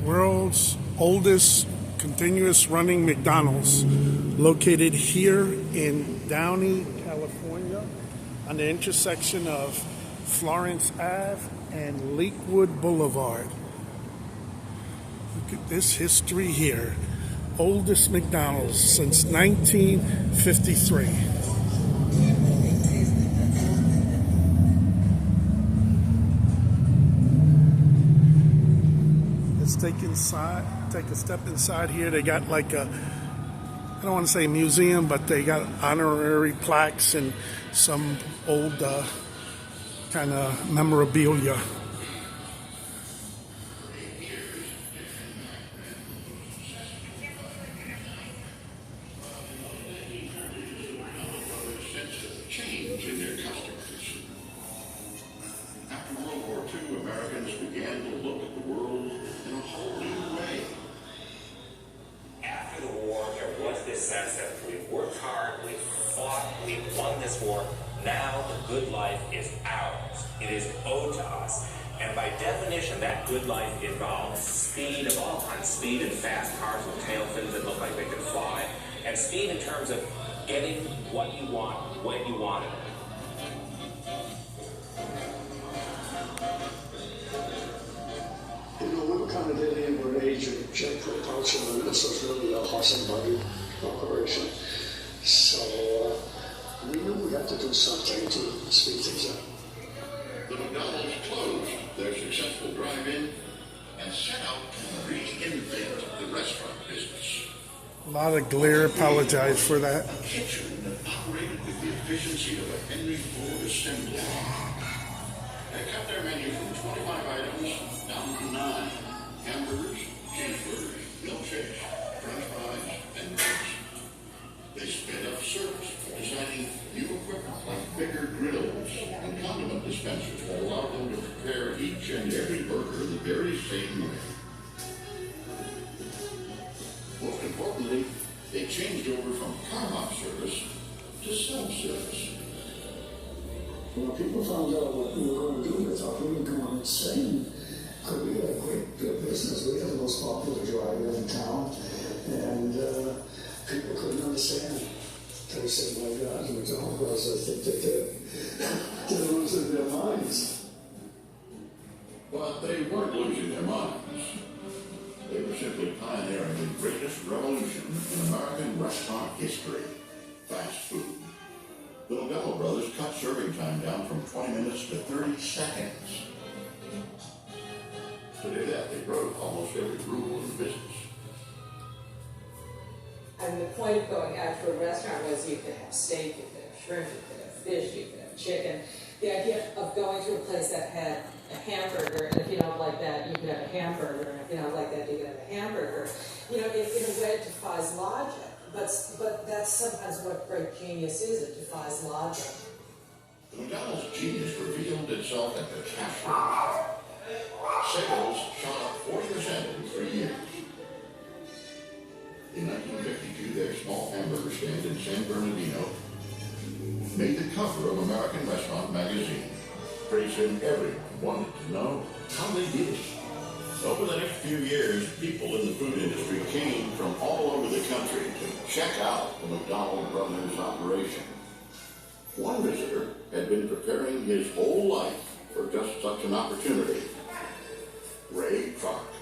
World's oldest continuous running McDonald's, located here in Downey, California, on the intersection of Florence Ave and Lakewood Boulevard. Look at this history here. Oldest McDonald's since 1953. Let's take a step inside here. They got like a, I don't want to say museum, but they got honorary plaques and some old kind of memorabilia. After World War II, Americans began to look at the world in a whole new way. After the war, there was this sense that we worked hard, we fought, we won this war. Now the good life is ours. It is owed to us. And by definition, that good life involves speed of all kinds. Speed in fast cars with tail fins that look like they can fly. And speed in terms of getting what you want when you want it. You know, we were kind of dealing with an age of jet propulsion, and this was really a horse and buggy operation. So we knew we had to do something to speed things up. The McDonald's closed their successful drive-in and set out to reinvent the restaurant business. A lot of glare. Apologize for that. A kitchen that operated with the efficiency of a Henry Ford assembly line. They cut their menu from 25 items down to 9. Hamburgers, cheeseburgers, milkshakes, french fries, and drinks. They sped up service, designing new equipment like bigger grills and condiment dispensers that allowed them to prepare each and every burger the very same way. Most importantly, they changed over from car hop service to self-service. When people found out what we were going to do, they thought we were going insane. Because we had a great business. We had the most popular drive-in in town. And people couldn't understand. They said, my God, McDonald's brothers, I think they did. They're losing their minds. But they weren't losing their minds. They were simply pioneering the greatest revolution in American restaurant history: fast food. The McDonald brothers cut serving time down from 20 minutes to 30 seconds. To do that, they broke almost every rule in the business. And the point of going out to a restaurant was you could have steak, you could have shrimp, you could have fish, you could have chicken. The idea of going to a place that had a hamburger, and if you don't like that, you could have a hamburger, and if you don't like that, you could have a hamburger. You know, in a way, it defies logic. But that's sometimes what great genius is. It defies logic. The McDonald's genius revealed itself at the cash register. Sales shot up 40% in 3 years. In 1952, their small hamburger stand in San Bernardino made the cover of American Restaurant magazine. Pretty soon, everyone wanted to know how they did it. Over the next few years, people in the food industry came from all over the country to check out the McDonald brothers' operation. One visitor had been preparing his whole life for just such an opportunity. Ray Clark.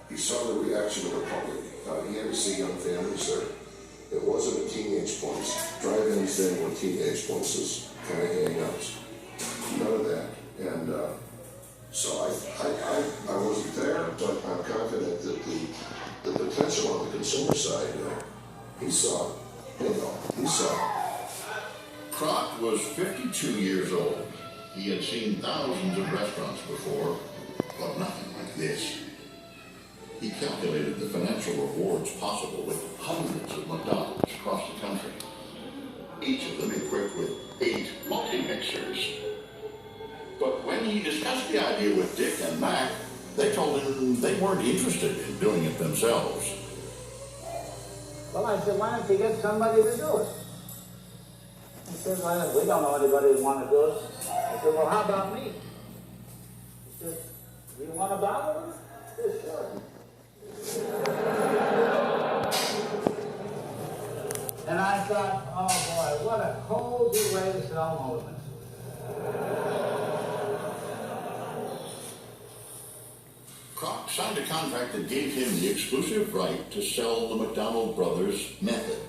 He saw the reaction of the public. He had to see young families there. It wasn't a teenage place. Drive-ins then were teenage places, kind of hang-ups. None of that. And so I wasn't there, but I'm confident that the potential on the consumer side, he saw. He saw. Kroc was 52 years old. He had seen thousands of restaurants before, but nothing like this. He calculated the financial rewards possible with hundreds of McDonald's across the country, each of them equipped with 8 multi-mixers. But when he discussed the idea with Dick and Mac, they told him they weren't interested in doing it themselves. Well, I said, why don't you get somebody to do it? He said, well, we don't know anybody who want to do it. I said, well, how about me? He said, you want to bother with it? This shouldn't. And I thought, oh boy, what a cozy way to sell movements. Kroc signed a contract that gave him the exclusive right to sell the McDonald brothers method.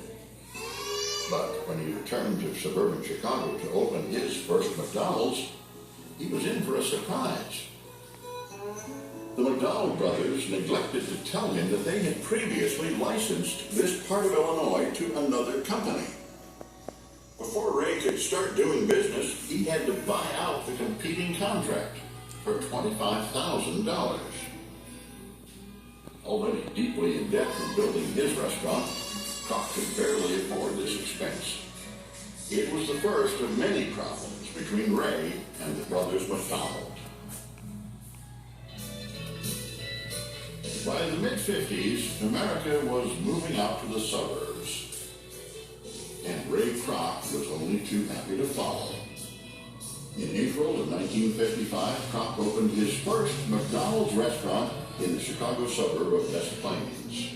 But when he returned to suburban Chicago to open his first McDonald's, he was in for a surprise. The McDonald brothers neglected to tell him that they had previously licensed this part of Illinois to another company. Before Ray could start doing business, he had to buy out the competing contract for $25,000. Already deeply in debt from building his restaurant, Kroc could barely afford this expense. It was the first of many problems between Ray and the brothers McDonald. By the mid-50s, America was moving out to the suburbs, and Ray Kroc was only too happy to follow. In April of 1955, Kroc opened his first McDonald's restaurant in the Chicago suburb of Des Plaines.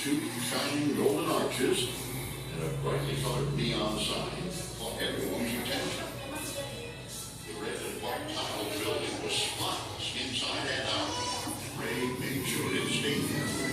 2 shining golden arches and a brightly colored neon sign caught everyone's attention. The red and white tiled building was spotless inside and out. Ray made sure it stayed that way.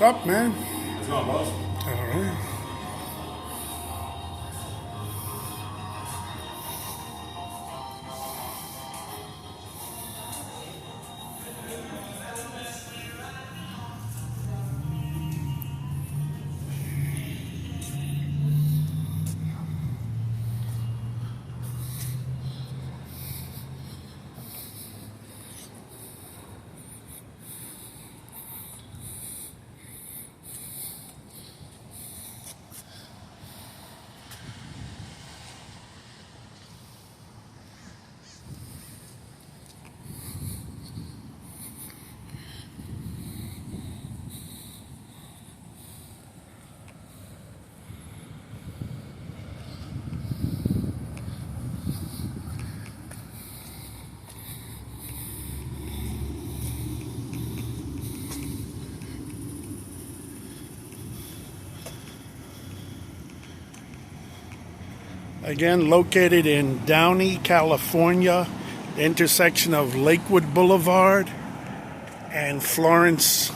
What's up, man? What's going on, boss? All right. Again, located in Downey, California, the intersection of Lakewood Boulevard and Florence.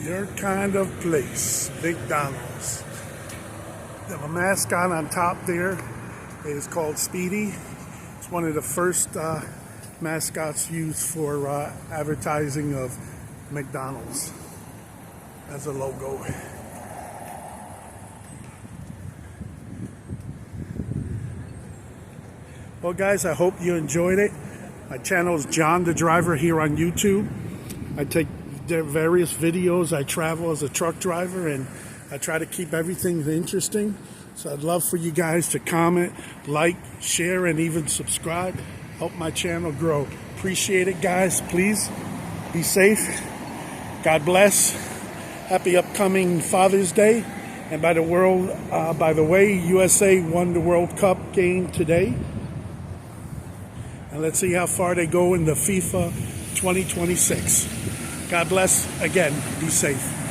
Your kind of place, McDonald's. They have a mascot on top there. It is called Speedy. It's one of the first mascots used for advertising of McDonald's as a logo. Well, guys, I hope you enjoyed it. My channel is John the Driver here on YouTube. I take various videos. I travel as a truck driver, and I try to keep everything interesting. So I'd love for you guys to comment, like, share, and even subscribe. Help my channel grow. Appreciate it, guys. Please be safe. God bless. Happy upcoming Father's Day. And by the way, USA won the World Cup game today. And let's see how far they go in the FIFA 2026. God bless. Again, be safe.